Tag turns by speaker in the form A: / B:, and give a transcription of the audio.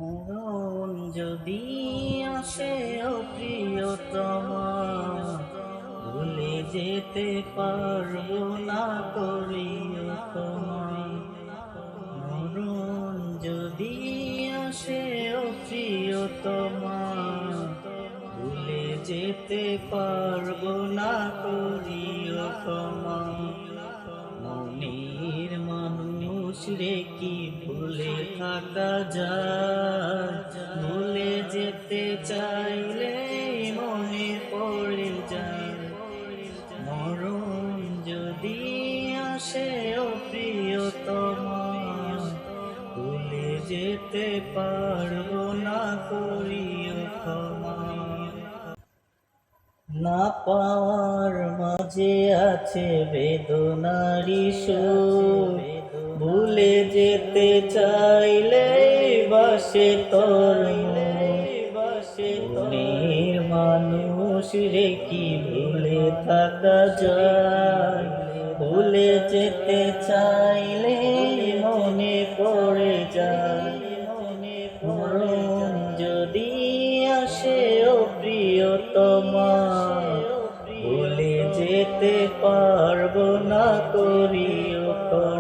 A: মরণ যদি আসে ও প্রিয়তমা, ভুলে যেতে পারবো না প্রিয়তমা। মরণ যদি আসে ও প্রিয়তমা, ভুলে যেতে পারবো না প্রিয়তমা। মনের মানুষ রে কি ভুলে থাকা যায়, ভুলে যেতে চাইলে মনে পড়ে যায়। মরণ যদি আসে ও প্রিয়তমা, ভুলে যেতে পারবো না প্রিয়তমা। না পাওয়ার মাঝে আছে বেদনারি সুর, ভুলে যেতে চাইলে বাসে তোর মনের মানুষ রে কি ভুলে থাকা যায়, ভুলে যেতে চাইলে মনে পড়ে যায়। মরণ যদি আসে ও প্রিয়তমা, ভুলে যেতে পারবো না প্রিয়তমা।